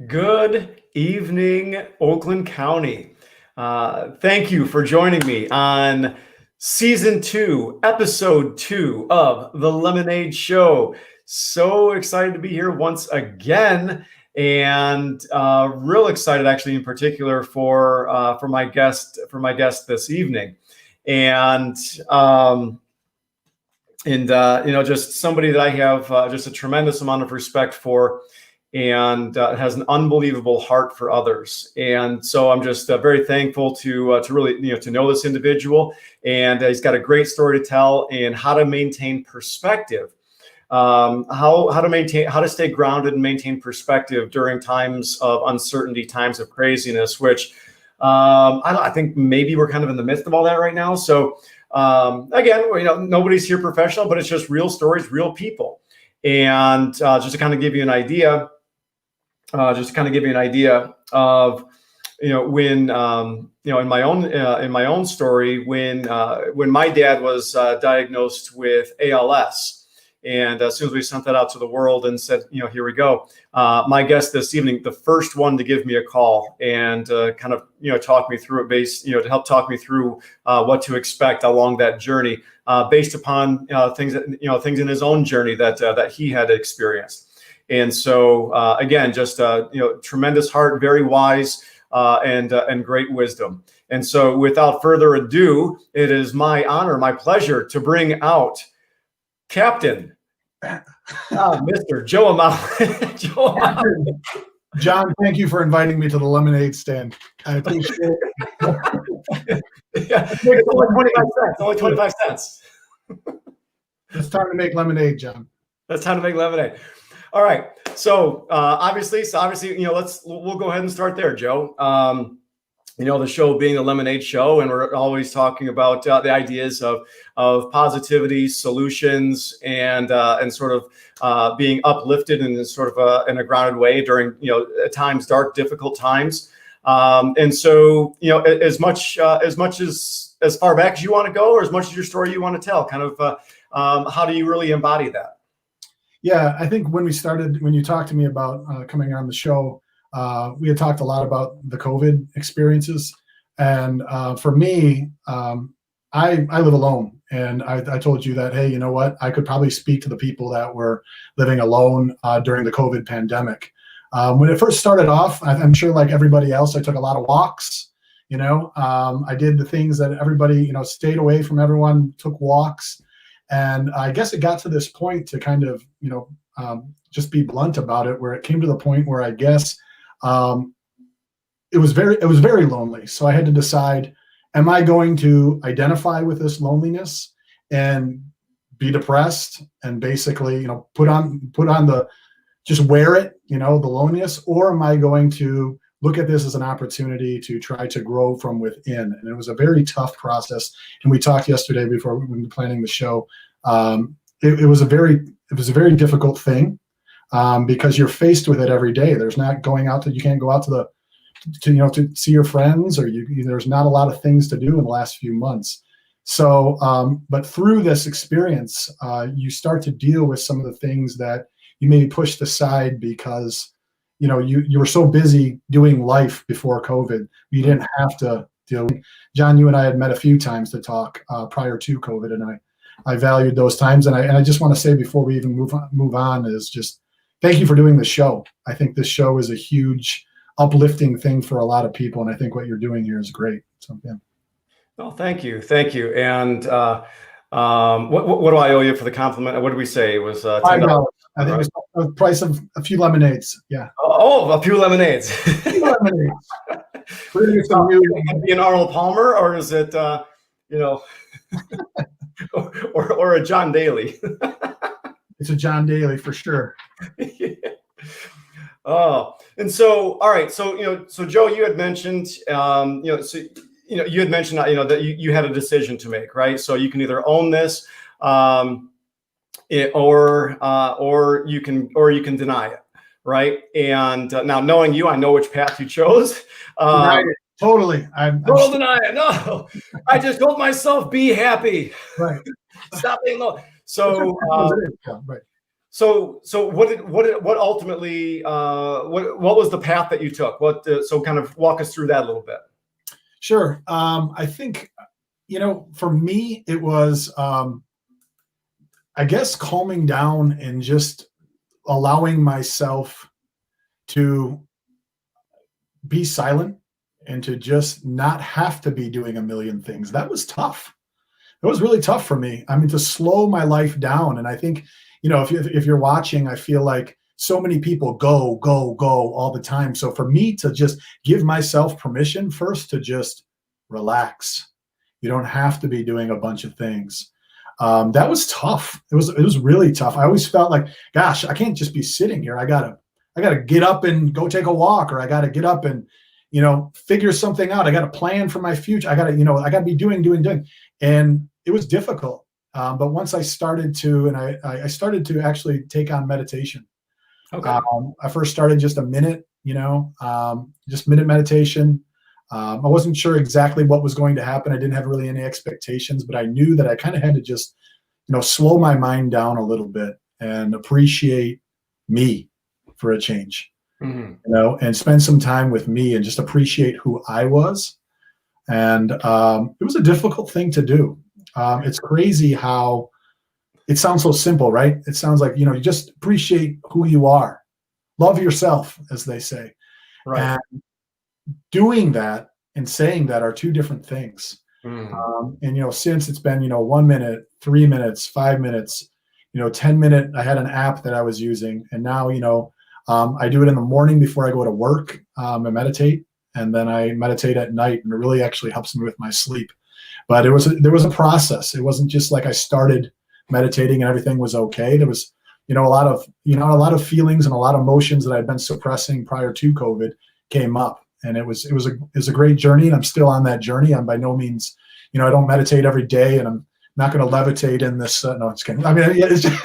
Good evening, Oakland County. Thank you for joining me on season 2, episode 2 of The Lemonade Show. So excited to be here once again, and real excited, actually, in particular for my guest this evening, and just somebody that I have just a tremendous amount of respect for, and has an unbelievable heart for others. And so I'm just very thankful to really to know this individual, and he's got a great story to tell and how to maintain perspective, how to stay grounded and maintain perspective during times of uncertainty, times of craziness, which I think maybe we're kind of in the midst of all that right now. So again, nobody's here professional, but it's just real stories, real people. And just to kind of give you an idea, of when in my own story, when my dad was diagnosed with ALS. And as soon as we sent that out to the world and said, here we go, my guest this evening, the first one to give me a call and kind of, talk me through it, to help talk me through what to expect along that journey, based upon things in his own journey that he had experienced. And so again, just tremendous heart, very wise, and great wisdom. And so, without further ado, it is my honor, my pleasure to bring out Captain, Mr. Joe Amabile. Joe Amabile. John, thank you for inviting me to the lemonade stand. I appreciate it. Yeah, it's only 25 cents. Only 25 cents. It's time to make lemonade, John. It's time to make lemonade. All right. So obviously, we'll go ahead and start there, Joe. The show being a lemonade show, and we're always talking about the ideas of positivity, solutions, and sort of being uplifted in sort of in a grounded way during at times dark, difficult times. And so as far back as you want to go, or as much as your story you want to tell, kind of how do you really embody that? Yeah, I think when you talked to me about coming on the show, we had talked a lot about the COVID experiences. And for me, I live alone. And I told you that, hey, you know what? I could probably speak to the people that were living alone during the COVID pandemic. When it first started off, I'm sure like everybody else, I took a lot of walks. I did the things that everybody, stayed away from everyone, took walks. And I guess it got to this point to kind of, just be blunt about it, where it came to the point where I guess it was very lonely. So I had to decide, am I going to identify with this loneliness and be depressed and basically, put on just wear it, the loneliness, or am I going to look at this as an opportunity to try to grow from within? And it was a very tough process. And we talked yesterday before we were planning the show. It was a very difficult thing because you're faced with it every day. There's not going out you can't go out to see your friends, or there's not a lot of things to do in the last few months. So, but through this experience, you start to deal with some of the things that you maybe pushed aside because you were so busy doing life before COVID. You didn't have to deal. John, you and I had met a few times to talk prior to COVID, and I valued those times. And I just want to say before we even move on is just thank you for doing the show. I think this show is a huge uplifting thing for a lot of people, and I think what you're doing here is great. So yeah. Well, thank you. And what do I owe you for the compliment? What did we say? It was $10. I think it was the price of a few lemonades. Yeah. Oh, a few lemonades. We're gonna get some new. Be an Arnold Palmer, or is it or a John Daly? It's a John Daly for sure. Yeah. Oh, and so all right. So so Joe, you had mentioned you had mentioned that you had a decision to make, right? So you can either own this, or you can deny it, right? And now knowing you, I know which path you chose. Totally. Total deny it. No, I just told myself, be happy. Right. Stop being low. So right. So what ultimately, what was the path that you took? So kind of walk us through that a little bit. Sure. I think, for me, it was, I guess, calming down and just allowing myself to be silent and to just not have to be doing a million things. That was tough. It was really tough for me. I mean, to slow my life down. And I think, if you're watching, I feel like so many people go, go, go all the time. So for me to just give myself permission first to just relax. You don't have to be doing a bunch of things. That was tough. It was really tough. I always felt like, gosh, I can't just be sitting here. I gotta get up and go take a walk, or I gotta get up and, figure something out. I got to plan for my future. I gotta be doing. And it was difficult. But once I started to, and I started to actually take on meditation. Okay. I first started just a minute, just minute meditation. I wasn't sure exactly what was going to happen. I didn't have really any expectations, but I knew that I kind of had to just, slow my mind down a little bit and appreciate me for a change, and spend some time with me and just appreciate who I was. And it was a difficult thing to do. It's crazy how it sounds so simple, right? It sounds like, you just appreciate who you are. Love yourself, as they say. Right. And doing that and saying that are two different things. And, since it's been, 1 minute, 3 minutes, 5 minutes, 10-minute, I had an app that I was using. And now, I do it in the morning before I go to work. I meditate, and then I meditate at night, and it really actually helps me with my sleep. But there was a process. It wasn't just like I started meditating and everything was okay. There was, a lot of feelings and a lot of emotions that I'd been suppressing prior to COVID came up. And it was a great journey, and I'm still on that journey. I'm by no means, I don't meditate every day, and I'm not going to levitate in this. No, it's kidding. I mean, it's just,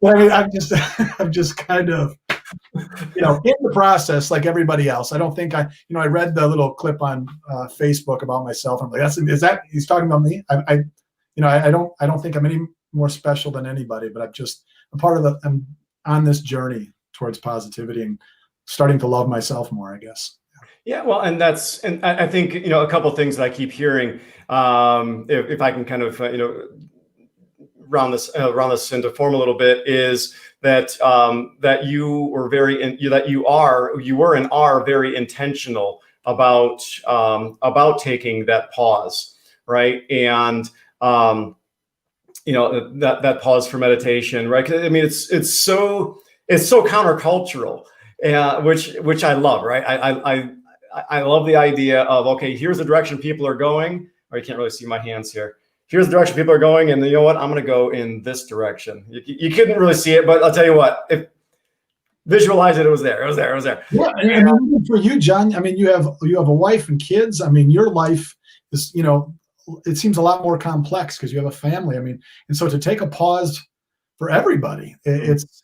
but I mean, I'm just kind of, in the process, like everybody else. I don't think I read the little clip on Facebook about myself. I'm like, is that he's talking about me? I don't think I'm any more special than anybody, but I'm on this journey towards positivity and starting to love myself more, I guess. Yeah, well, and I think, a couple of things that I keep hearing, if I can kind of, round this into form a little bit, is that that you were and are very intentional about taking that pause, right? And that pause for meditation, right? 'Cause, I mean, it's so countercultural, which I love, right? I love the idea of, okay, here's the direction people are going, or you can't really see my hands here. Here's the direction people are going, and you know what? I'm going to go in this direction. You couldn't really see it, but I'll tell you what, if visualize it, it was there. It was there. Yeah, and for you, John, I mean, you have a wife and kids. I mean, your life is, it seems a lot more complex because you have a family. I mean, and so to take a pause for everybody, it's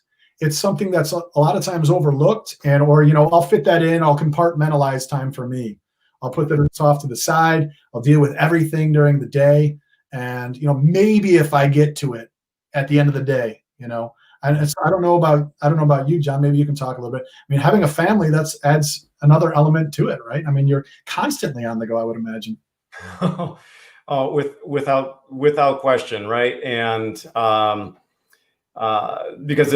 something that's a lot of times overlooked, or I'll fit that in. I'll compartmentalize time for me. I'll put that off to the side. I'll deal with everything during the day. And, maybe if I get to it at the end of the day, and I don't know about you, John, maybe you can talk a little bit. I mean, having a family, adds another element to it, right? I mean, you're constantly on the go, I would imagine. Without question. Right. And, because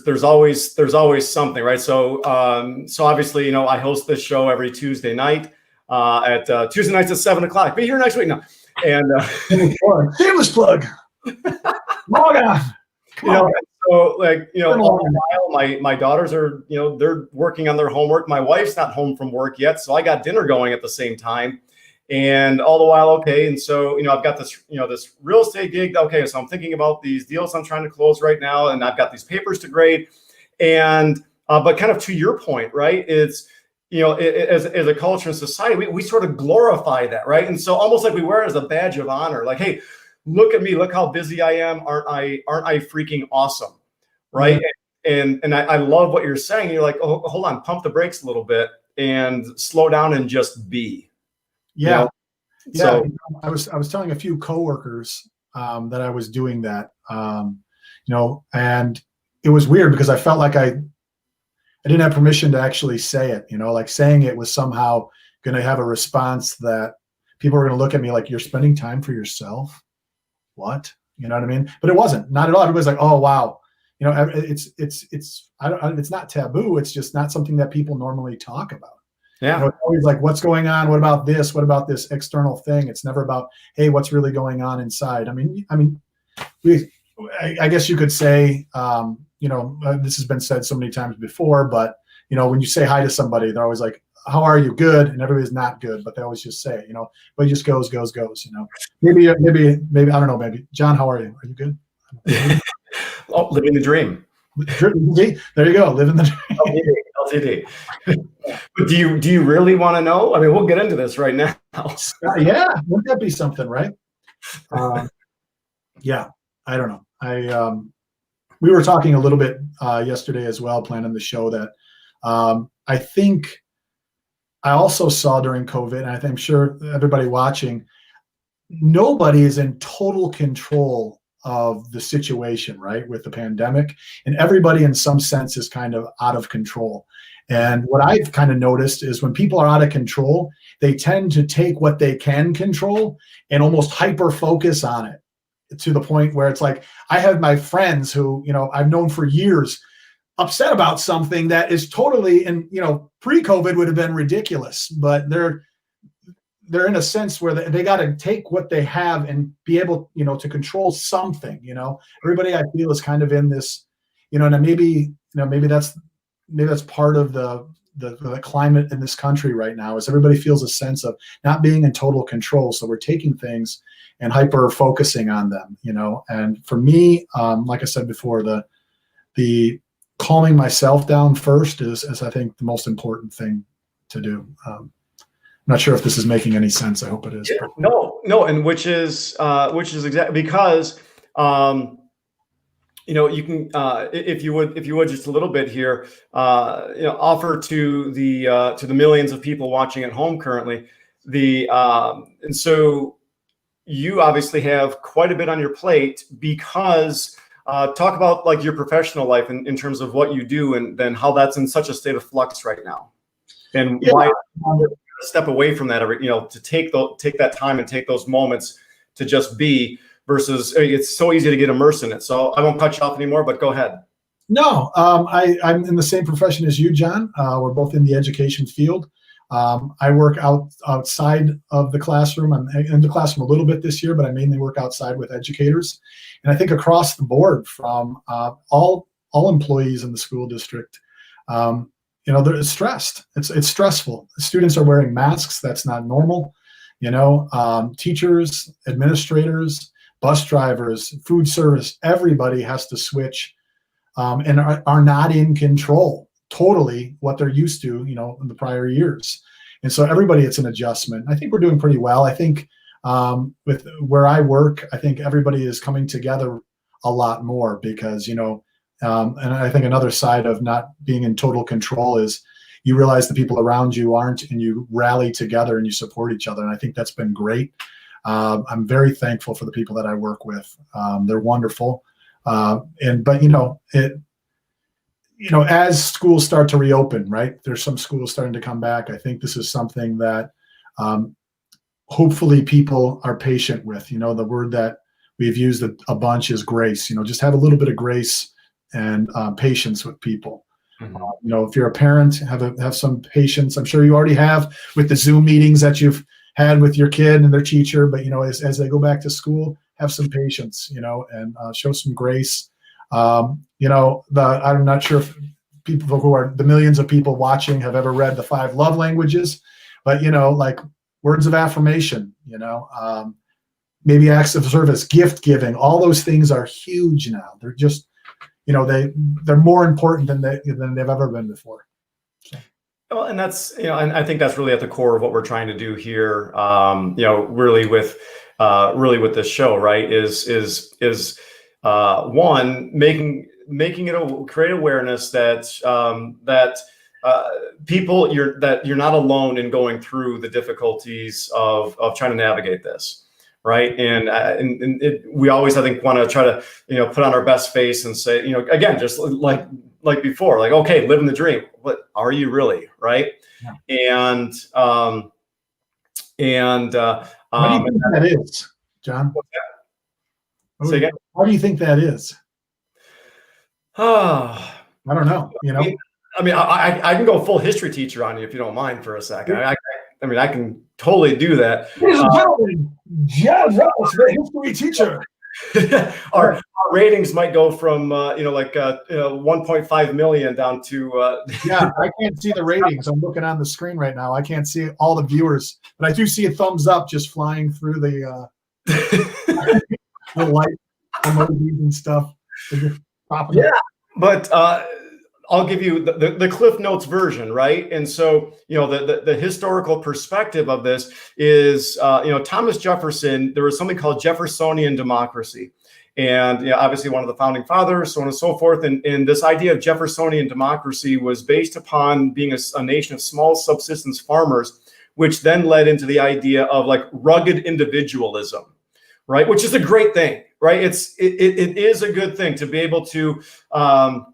there's always something, right? So obviously, I host this show every Tuesday night, at Tuesday nights at 7:00. Be here next week now. And shameless plug. Log on. So all the while, my daughters are, they're working on their homework. My wife's not home from work yet, so I got dinner going at the same time. And all the while, okay, and so I've got this this real estate gig. Okay, so I'm thinking about these deals I'm trying to close right now, and I've got these papers to grade. And but kind of to your point, right? It's as a culture and society, we sort of glorify that, right? And so almost like we wear it as a badge of honor, like, hey, look at me, look how busy I am. Aren't I freaking awesome, right? Mm-hmm. And I love what you're saying. You're like, oh, hold on, pump the brakes a little bit and slow down and just be. Yeah. So I was telling a few coworkers that I was doing that. and it was weird because I felt like I didn't have permission to actually say it, like saying it was somehow going to have a response that people were going to look at me like, you're spending time for yourself. What? You know what I mean? But it wasn't, not at all. Everybody's like, oh, wow. It's not taboo. It's just not something that people normally talk about. Yeah. It's always like, what's going on? What about this? What about this external thing? It's never about, hey, what's really going on inside? I guess you could say, this has been said so many times before, but when you say hi to somebody, they're always like, how are you? Good. And everybody's not good, but they always just say it, but it just goes. Maybe, I don't know, maybe John, how are you? Are you good? Oh, living the dream. There you go. Living the dream. LTD. But do you really want to know? I mean, we'll get into this right now. Yeah. Wouldn't that be something, right? Yeah. I don't know. We were talking a little bit yesterday as well, planning the show, that I think I also saw during COVID, and I'm sure everybody watching, nobody is in total control of the situation, right, with the pandemic, and everybody in some sense is kind of out of control. And what I've kind of noticed is when people are out of control, they tend to take what they can control and almost hyper focus on it, to the point where it's like, I have my friends who, I've known for years, upset about something that is totally, and pre-COVID would have been ridiculous, but they're in a sense where they got to take what they have and be able, to control something. Everybody, I feel, is kind of in this, and maybe that's part of the climate in this country right now, is everybody feels a sense of not being in total control. So we're taking things and hyper focusing on them, and for me, like I said before, the calming myself down first is I think the most important thing to do. I'm not sure if this is making any sense. I hope it is. Yeah, no, and which is exactly because you can if you would just a little bit here, offer to the millions of people watching at home currently, and so you obviously have quite a bit on your plate, because talk about like your professional life in terms of what you do, and then how that's in such a state of flux right now, and why step away from that, to take that time and take those moments to just be, versus it's so easy to get immersed in it. So I won't cut you off anymore, but go ahead. No, I'm in the same profession as you, John. We're both in the education field. I work outside of the classroom. I'm in the classroom a little bit this year, but I mainly work outside with educators. And I think across the board, from all employees in the school district, they're stressed. It's stressful. Students are wearing masks. That's not normal. Teachers, administrators, bus drivers, food service, everybody has to switch and are not in control totally what they're used to, in the prior years. And so everybody, it's an adjustment. I think we're doing pretty well. I think with where I work, I think everybody is coming together a lot more, because, and I think another side of not being in total control is you realize the people around you aren't, and you rally together and you support each other. And I think that's been great. I'm very thankful for the people that I work with. They're wonderful. As schools start to reopen, right? There's some schools starting to come back. I think this is something that hopefully people are patient with. The word that we've used a bunch is grace. Just have a little bit of grace and patience with people. Mm-hmm. If you're a parent, have some patience. I'm sure you already have with the Zoom meetings that you've had with your kid and their teacher. But as they go back to school, have some patience. And show some grace. I'm not sure if people who are the millions of people watching have ever read the 5 love languages, but like words of affirmation, maybe acts of service, gift giving, all those things are huge now. They're just, they're more important than they've ever been before. So. Well, and that's, and I think that's really at the core of what we're trying to do here. Really with this show, right, is one, making it create awareness that people, you're not alone in going through the difficulties of trying to navigate this. right? And we always, I think, want to try to, put on our best face and say, again, just like before, like, okay, living the dream. What are you really, right? Yeah. And What do you think that is, John? Say again? What do you think that is? I I don't know. I can go full history teacher on you if you don't mind for a second. I can totally do that. Ladies and gentlemen, John Ross, the history teacher. Our ratings might go from 1.5 million down to yeah, I can't see the ratings. I'm looking on the screen right now. I can't see all the viewers, but I do see a thumbs up just flying through the light emojis and stuff. Yeah, but I'll give you the Cliff Notes version, right? And so, the historical perspective of this is, Thomas Jefferson, there was something called Jeffersonian democracy. And obviously one of the founding fathers, so on and so forth. And this idea of Jeffersonian democracy was based upon being a nation of small subsistence farmers, which then led into the idea of like rugged individualism, right? Which is a great thing, right? It is a good thing to be able to, to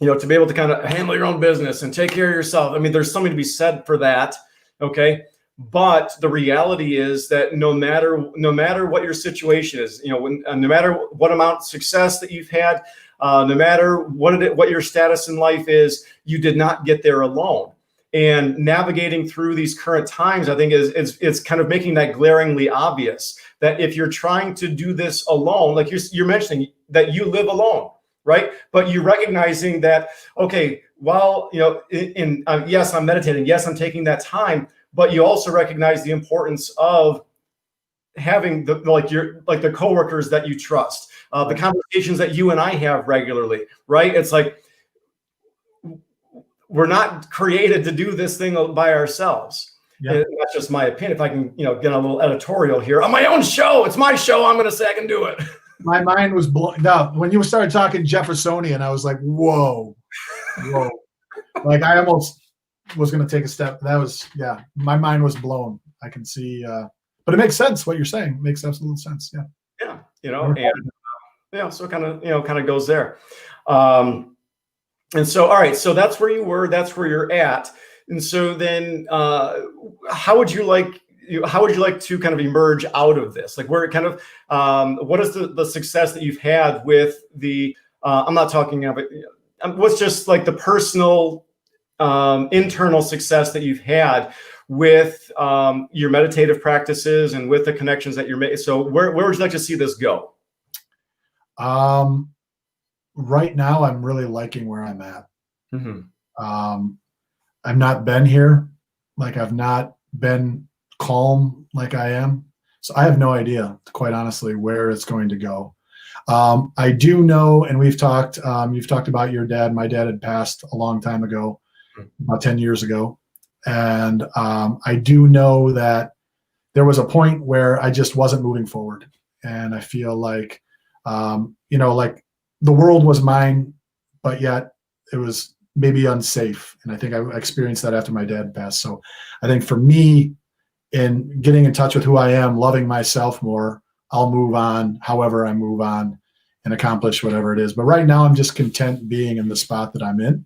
be able to kind of handle your own business and take care of yourself. I mean, there's something to be said for that. Okay. But the reality is that no matter what your situation is, no matter what amount of success that you've had, no matter what your status in life is, you did not get there alone. And navigating through these current times, I think it's kind of making that glaringly obvious that if you're trying to do this alone, like you're mentioning that you live alone, right? But you're recognizing that, okay, well, yes, I'm meditating. Yes, I'm taking that time. But you also recognize the importance of having the coworkers that you trust, the conversations that you and I have regularly, right? It's like we're not created to do this thing by ourselves. Yeah. That's just my opinion. If I can, get a little editorial here on my own show, it's my show. I'm going to say I can do it. My mind was blown. No, when you started talking Jeffersonian, I was like, whoa. Like I almost was going to take a step. That was, my mind was blown. I can see, but it makes sense what you're saying. It makes absolute sense. Yeah. Yeah. So it kind of goes there. And so, all right, so that's where you were, that's where you're at. And so then how would you like to kind of emerge out of this? Like where it kind of, what is the success that you've had with the, I'm not talking about, what's just like the personal, internal success that you've had with your meditative practices and with the connections that you're making. So where would you like to see this go? Right now, I'm really liking where I'm at. Mm-hmm. I've not been here. Like I've not been calm like I am. So I have no idea, quite honestly, where it's going to go. I do know, and you've talked about your dad. My dad had passed a long time ago, about 10 years ago. And I do know that there was a point where I just wasn't moving forward. And I feel like, like the world was mine, but yet it was maybe unsafe. And I think I experienced that after my dad passed. So I think for me, in getting in touch with who I am, loving myself more, I'll move on however I move on and accomplish whatever it is. But right now I'm just content being in the spot that I'm in.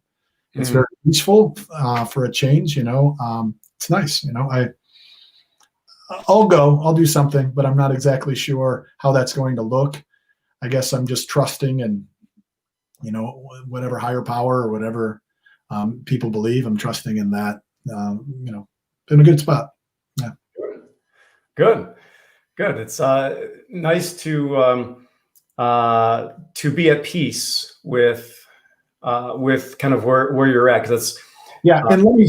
It's very peaceful for a change, it's nice. I'll do something, but I'm not exactly sure how that's going to look. I guess I'm just trusting and, whatever higher power or whatever people believe, I'm trusting in that, in a good spot. Yeah. Good. It's nice to be at peace with kind of where you're at. 'Cause that's, and let me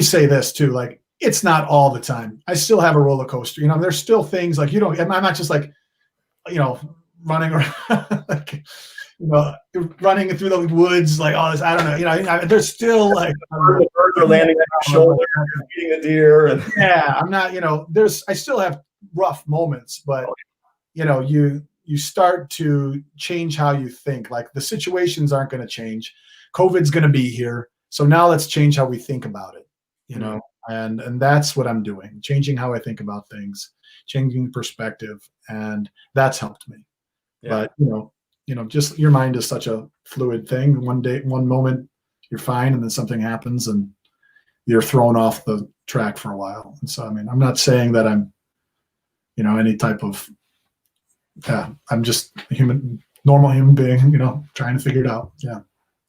say this too. Like, it's not all the time. I still have a roller coaster. there's still things like, I'm not just like, running around, like, running through the woods, like all this. I don't know. There's still like the birds are landing on your shoulder, feeding a deer, and I'm not. I still have rough moments, but you start to change how you think. Like the situations aren't going to change. COVID's going to be here, so now let's change how we think about it. And that's what I'm doing, changing how I think about things, changing perspective, and that's helped me. Yeah. But just your mind is such a fluid thing. One day, one moment, you're fine, and then something happens, and you're thrown off the track for a while. And so, I mean, I'm not saying that I'm, any type of, I'm just a normal human being, trying to figure it out. Yeah.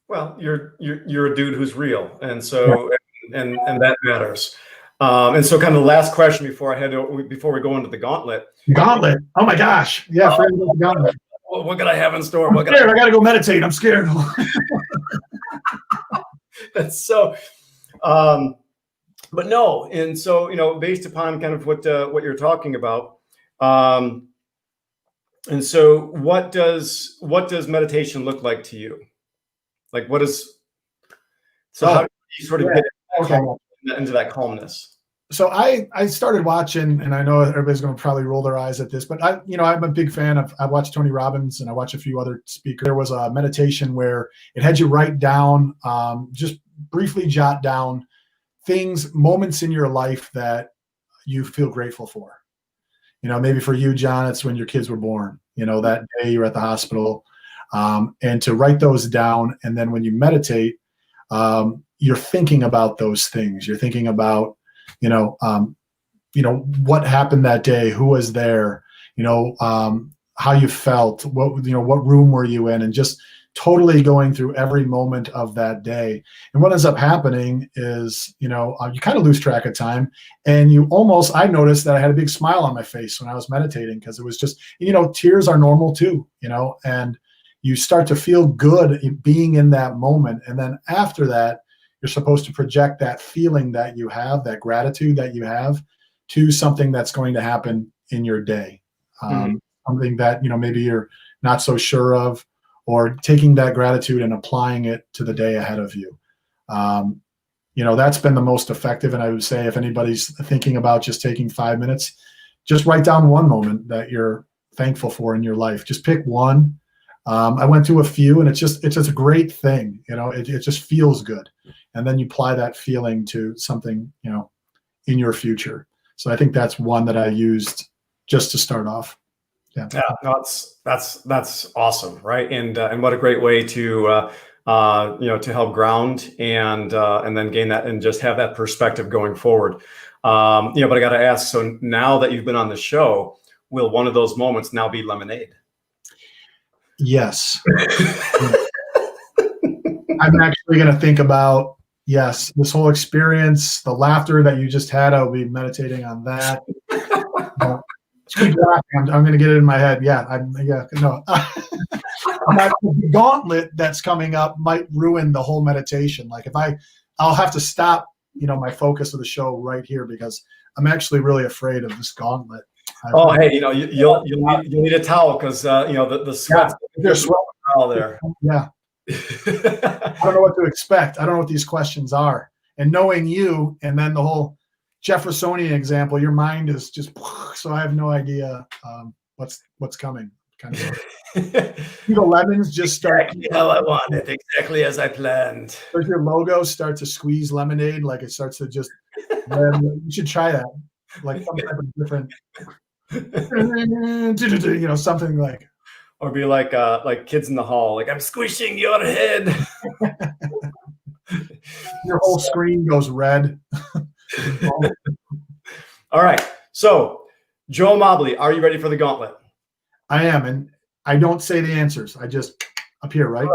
Well, you're a dude who's real, and so and that matters. And so, kind of the last question before we go into the gauntlet. Gauntlet. Oh my gosh. Yeah. Forget about the gauntlet. What can I have in store? I'm scared. I got to go meditate. I'm scared. That's so. But no, and so based upon kind of what you're talking about, and so what does meditation look like to you? Like, what is how do you sort of get into that calmness? So I started watching, and I know everybody's going to probably roll their eyes at this, but I'm a big fan of. I watch Tony Robbins, and I watch a few other speakers. There was a meditation where it had you write down, just briefly jot down moments in your life that you feel grateful for. Maybe for you, John, it's when your kids were born. That day you were at the hospital, and to write those down, and then when you meditate, you're thinking about those things. You're thinking about what happened that day, who was there, how you felt, what room were you in, and just totally going through every moment of that day. And what ends up happening is, you kind of lose track of time, and I noticed that I had a big smile on my face when I was meditating, because it was just, tears are normal too, and you start to feel good being in that moment. And then after that, you're supposed to project that feeling that you have, that gratitude that you have, to something that's going to happen in your day. Something that, maybe you're not so sure of, or taking that gratitude and applying it to the day ahead of you. That's been the most effective. And I would say, if anybody's thinking about just taking 5 minutes, just write down one moment that you're thankful for in your life. Just pick one. I went through a few, and it's just a great thing. It just feels good. And then you apply that feeling to something, in your future. So I think that's one that I used just to start off. Yeah. No, that's awesome, right? And what a great way to to help ground and then gain that and just have that perspective going forward. But I got to ask. So now that you've been on the show, will one of those moments now be lemonade? Yes. I'm actually going to think about, this whole experience, the laughter that you just had, I'll be meditating on that. I'm going to get it in my head. The gauntlet that's coming up might ruin the whole meditation. Like, I'll have to stop, my focus of the show right here, because I'm actually really afraid of this gauntlet. Hey, you'll need a towel, because the sweat. There's sweat there. Yeah. I don't know what to expect. I don't know what these questions are. And knowing you, and then the whole Jeffersonian example, your mind is just, so I have no idea what's coming. Kind of. The lemons just start. Exactly how I want it, exactly as I planned. Does your logo start to squeeze lemonade? Like, it starts to just. You should try that. Like some type of different. Something like. Or be like Kids in the Hall, like, I'm squishing your head. Your whole screen goes red. All right. So, Joe Amabile, are you ready for the gauntlet? I am, and I don't say the answers. I just appear, right?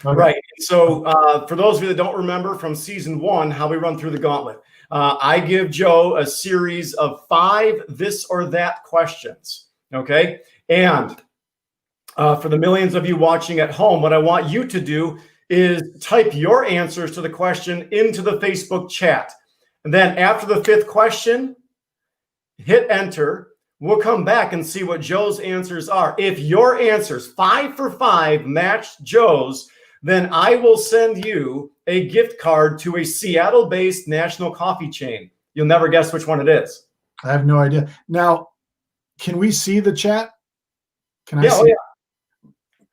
Okay. Right. So, for those of you that don't remember from season 1, how we run through the gauntlet, I give Joe a series of 5 this or that questions. Okay. And for the millions of you watching at home, what I want you to do is type your answers to the question into the Facebook chat. And then after the 5th question, hit enter. We'll come back and see what Joe's answers are. If your answers, 5 for 5, match Joe's, then I will send you a gift card to a Seattle-based national coffee chain. You'll never guess which one it is. I have no idea. Now, can we see the chat? Can I see? Oh, yeah.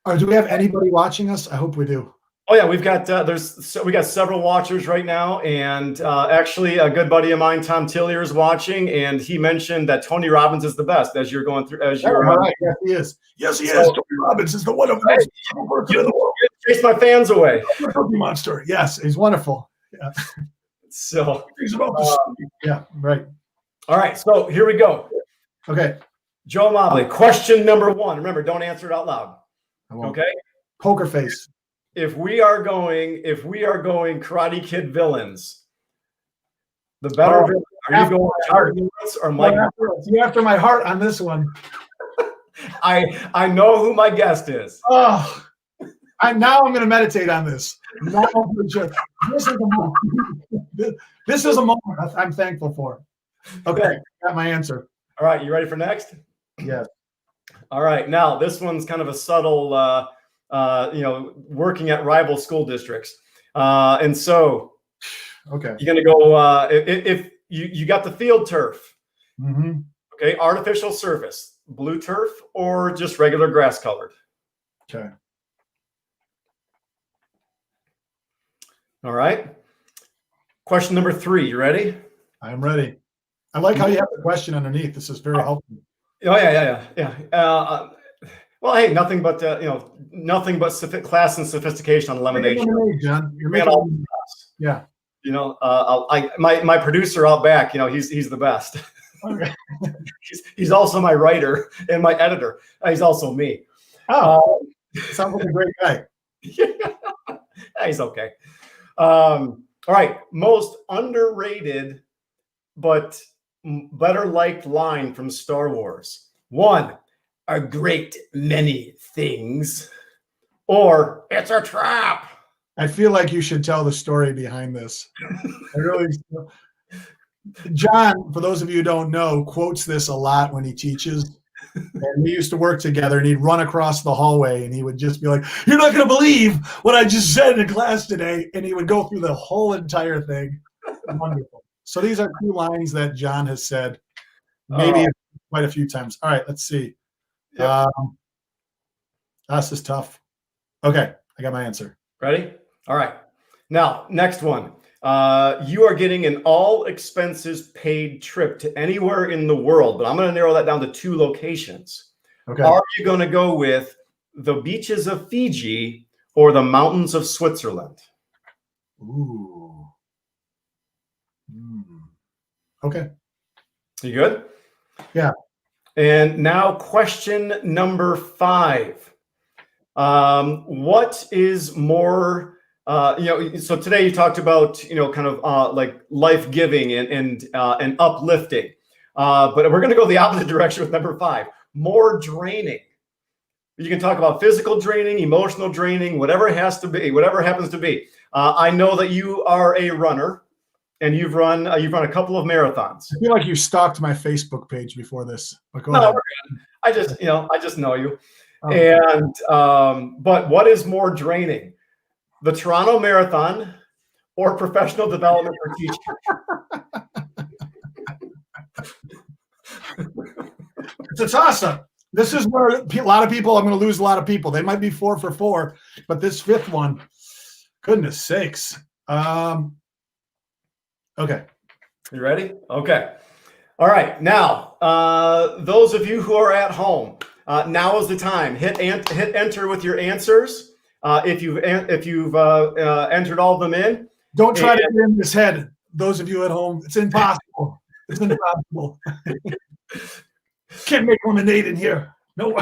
Or do we have anybody watching us? I hope we do. Oh yeah, we've got we got several watchers right now, and actually a good buddy of mine, Tom Tillier, is watching, and he mentioned that Tony Robbins is the best as you're going through as you're. Right. Yes, he is. Yes, he is. Tony Robbins is the one of the most powerful person in the world. Chase my fans away. Cookie Monster. Yes, he's wonderful. Yeah. So he's about to yeah, right. All right, so here we go. Okay. Joe Amabile, question number 1. Remember, don't answer it out loud. Okay. Poker face. If we are going Karate Kid villains, the better villain. Are you going Hard or Mike? You after my heart on this one. I know who my guest is. Oh, I'm going to meditate on this. Now, this is a moment I'm thankful for. Okay, got my answer. All right, you ready for next? Yes. All right, now this one's kind of a subtle, working at rival school districts, and so, okay, you're gonna go if you got the field turf, okay, artificial surface, blue turf, or just regular grass colored. Okay. All right. Question number 3. You ready? I am ready. I like how you have the question underneath. This is very helpful. Oh yeah. Well, hey, nothing but class and sophistication on elimination. John. You're making all yeah. My producer out back, he's the best. Okay. he's also my writer and my editor. He's also me. Oh, sounds like a great guy. Yeah, he's okay. All right, most underrated but better liked line from Star Wars. 1, a great many things, or it's a trap. I feel like you should tell the story behind this. I really. John, for those of you who don't know, quotes this a lot when he teaches. And we used to work together, and he'd run across the hallway, and he would just be like, "You're not going to believe what I just said in class today." And he would go through the whole entire thing. Wonderful. So these are 2 lines that John has said, maybe quite a few times. All right, let's see. Yep. This is tough. Okay, I got my answer. Ready? All right. Now, next one. You are getting an all expenses paid trip to anywhere in the world, but I'm going to narrow that down to 2 locations. Okay. Are you going to go with the beaches of Fiji or the mountains of Switzerland? Ooh. Okay. You good? Yeah. And now question number 5. What is more, so today you talked about, kind of like life-giving and uplifting. But we're going to go the opposite direction with number 5, more draining. You can talk about physical draining, emotional draining, whatever it has to be, whatever happens to be. I know that you are a runner, and you've run a couple of marathons. I feel like you stalked my Facebook page before this. But go no, ahead. I just know you. And but what is more draining, the Toronto Marathon or professional development for teachers? It's a toss-up. This is where a lot of people, I'm going to lose a lot of people. They might be 4 for 4, but this 5th one, goodness sakes. Okay. You ready? Okay. All right. Now, those of you who are at home, now is the time. Hit enter with your answers. If you've entered all of them in. Don't try to get in his head. Those of you at home, it's impossible. It's impossible. Can't make lemonade in here. No.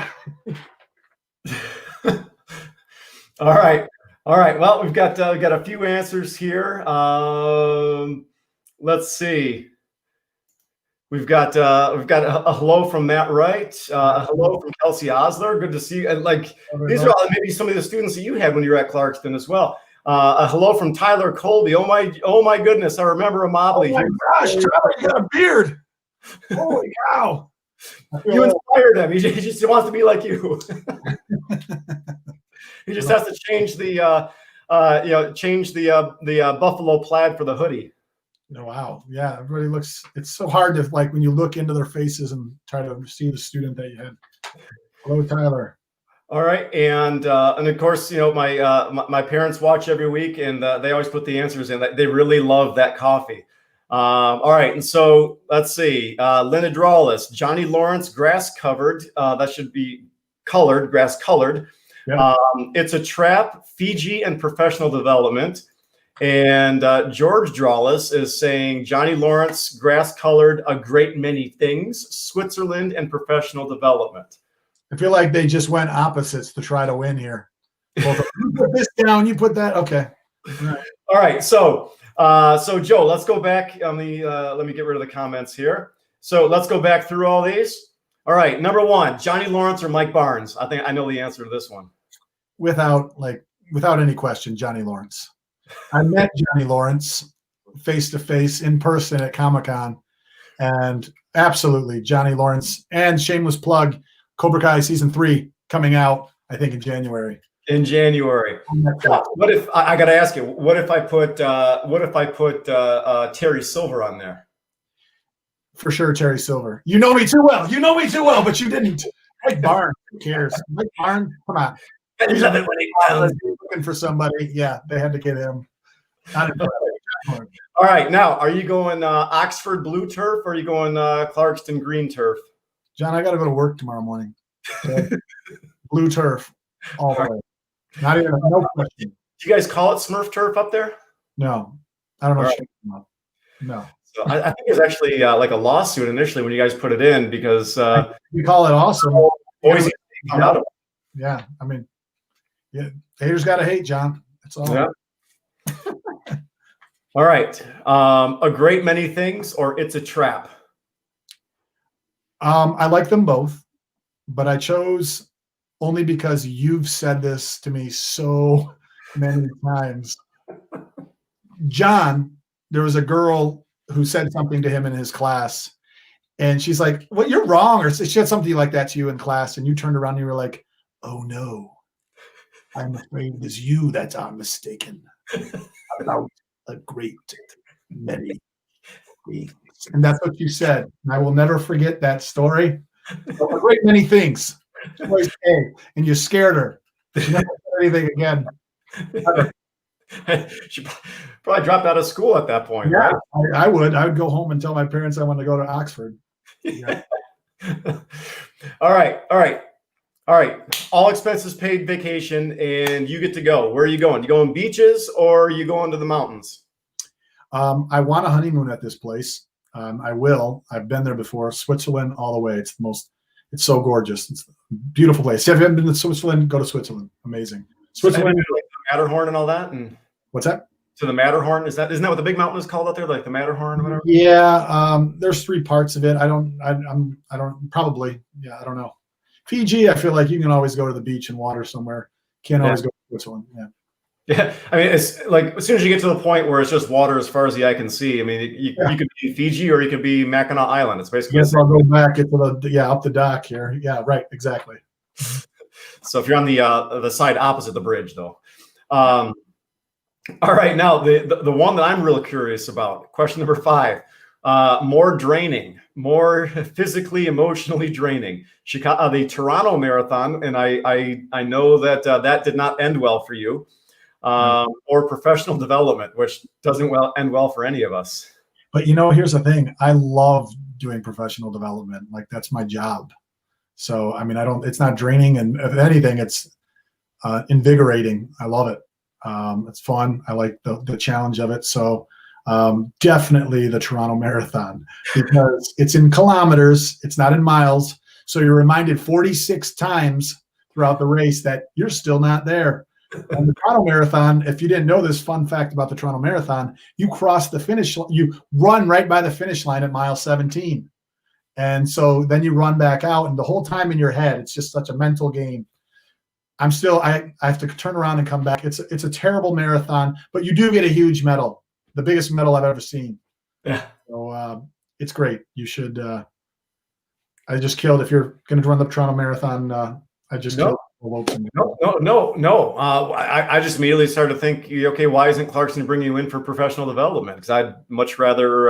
All right. Well, we've got a few answers here. Let's see. We've got a hello from Matt Wright, a hello from Kelsey Osler. Good to see you. And these are maybe some of the students that you had when you were at Clarkston as well. A hello from Tyler Colby. Oh my goodness, I remember Amabile. Oh my gosh, Tyler, you got a beard. Holy cow! You inspired him. He just wants to be like you. He just has to change the buffalo plaid for the hoodie. Oh, wow. Yeah, everybody looks, it's so hard to, when you look into their faces and try to see the student that you had. Hello, Tyler. All right, and of course, my parents watch every week, and they always put the answers in. They really love that coffee. All right, and so let's see. Linda Drawless, Johnny Lawrence, grass covered. That should be colored, grass colored. Yeah. It's a trap, Fiji, and professional development. And George Drawless is saying Johnny Lawrence, grass colored, a great many things, Switzerland, and professional development. I feel like they just went opposites to try to win here. Both you put this down, you put that. Okay. All right. So Joe, let's go back. Let me get rid of the comments here. So let's go back through all these. All right. Number one, Johnny Lawrence or Mike Barnes? I think I know the answer to this one. Without any question, Johnny Lawrence. I met Johnny Lawrence face to face in person at Comic-Con, and absolutely Johnny Lawrence. And shameless plug, Cobra Kai season 3 coming out, I think, in January. In January. What if I got to ask you? What if I put Terry Silver on there? For sure, Terry Silver. You know me too well. You know me too well, but you didn't. Mike Barnes, who cares? Mike Barnes, come on. I love it when he smiles. Looking for somebody. Yeah, they had to get him. All right, now are you going Oxford blue turf or are you going Clarkston green turf? John, I got to go to work tomorrow morning. So, blue turf, all the way. Not even no question. Do you guys call it Smurf turf up there? No, I don't know. Right. No. So I think it was actually like a lawsuit initially when you guys put it in because we call it awesome. Boise found out about it. Yeah, I mean, yeah, haters got to hate, John. That's all. Yeah. All right. A great many things or it's a trap? I like them both, but I chose only because you've said this to me so many times. John, there was a girl who said something to him in his class, and she's like, well, you're wrong. Or she said something like that to you in class, and you turned around and you were like, oh no, I'm afraid it is you that I'm mistaken about a great many things. And that's what you said. And I will never forget that story. A great many things. And you scared her. She never said anything again. She probably dropped out of school at that point. Yeah, right? I would. I would go home and tell my parents I want to go to Oxford. Yeah. All right. All expenses paid vacation, and you get to go. Where are you going? You going beaches or are you going to the mountains? I want a honeymoon at this place. I will. I've been there before. Switzerland all the way. It's so gorgeous. It's a beautiful place. If you haven't been to Switzerland, go to Switzerland. Amazing. Switzerland, like the Matterhorn and all that. And what's that? To the Matterhorn, isn't that what the big mountain is called out there, like the Matterhorn or whatever? Yeah, there's 3 parts of it. I don't know. Fiji, I feel like you can always go to the beach and water somewhere. Can't always go to Switzerland. Yeah. Yeah, I mean, it's like as soon as you get to the point where it's just water as far as the eye can see. I mean, you could be Fiji or you could be Mackinac Island. It's basically. Yes, I'll go back into up the dock here. Yeah, right, exactly. So if you're on the side opposite the bridge, though. All right, now the one that I'm real curious about. Question number 5. More draining, more physically, emotionally draining. Chicago, the Toronto Marathon, and I know that that did not end well for you. Or professional development, which doesn't end well for any of us. But here's the thing. I love doing professional development. Like that's my job. So, I mean, it's not draining. And if anything, it's invigorating. I love it. It's fun. I like the challenge of it. So definitely the Toronto Marathon because it's in kilometers. It's not in miles. So you're reminded 46 times throughout the race that you're still not there. And the Toronto Marathon, if you didn't know this fun fact about the Toronto Marathon, you cross the finish line, you run right by the finish line at mile 17. And so then you run back out, and the whole time in your head, it's just such a mental game. I have to turn around and come back. It's a terrible marathon, but you do get a huge medal, the biggest medal I've ever seen. Yeah. So it's great. You should. I just killed. If you're going to run the Toronto Marathon, I just killed. No. I just immediately started to think, okay, why isn't Clarkson bringing you in for professional development? Because I'd much rather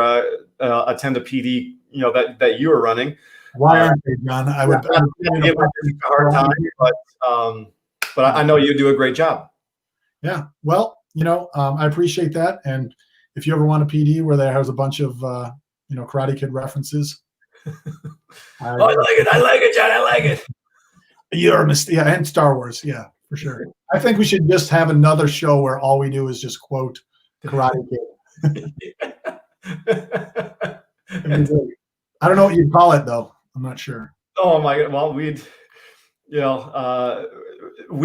attend a PD, that you are running. Why aren't they, John? I would give a hard time, but I know you do a great job. Yeah. Well, I appreciate that. And if you ever want a PD where there has a bunch of, Karate Kid references. I like it, John. I like it. You're a mistake. Yeah, and Star Wars. Yeah, for sure. I think we should just have another show where all we do is just quote Karate Kid. I don't know what you'd call it, though. I'm not sure. Oh my God! Well, we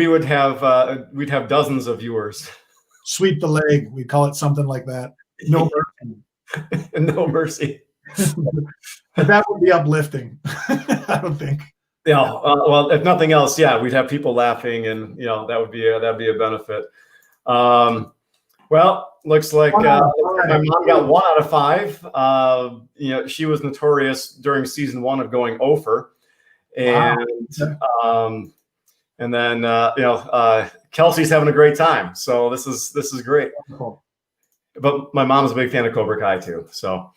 would have dozens of viewers. Sweep the leg. We call it something like that. No mercy. No mercy. But that would be uplifting. I don't think. Yeah. Well, if nothing else, yeah, we'd have people laughing, and that'd be a benefit. Well, looks like my mom got 1 out of 5. She was notorious during season 1 of going over, and and then Kelsey's having a great time. So this is great. Cool. But my mom's a big fan of Cobra Kai too. So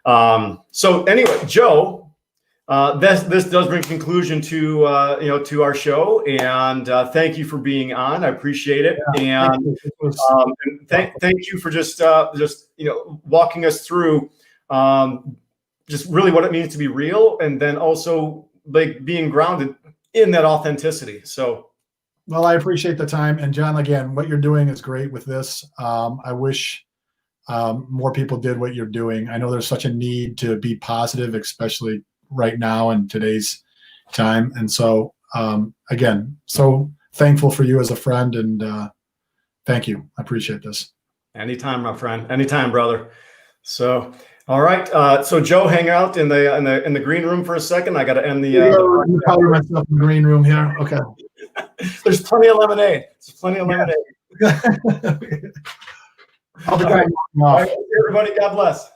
anyway, Joe. This does bring conclusion to our show, and thank you for being on. I appreciate it, and thank you for just walking us through just really what it means to be real, and then also like being grounded in that authenticity. So, well, I appreciate the time, and John, again, what you're doing is great with this. I wish more people did what you're doing. I know there's such a need to be positive, especially right now in today's time. And so, again, so thankful for you as a friend, and thank you. I appreciate this. Anytime, my friend. Anytime, brother. So, all right. So Joe, hang out in the green room for a second. I got to end the. Cover myself in the green room here. Okay. There's plenty of lemonade. There's plenty of lemonade. I'll be all right, everybody. God bless.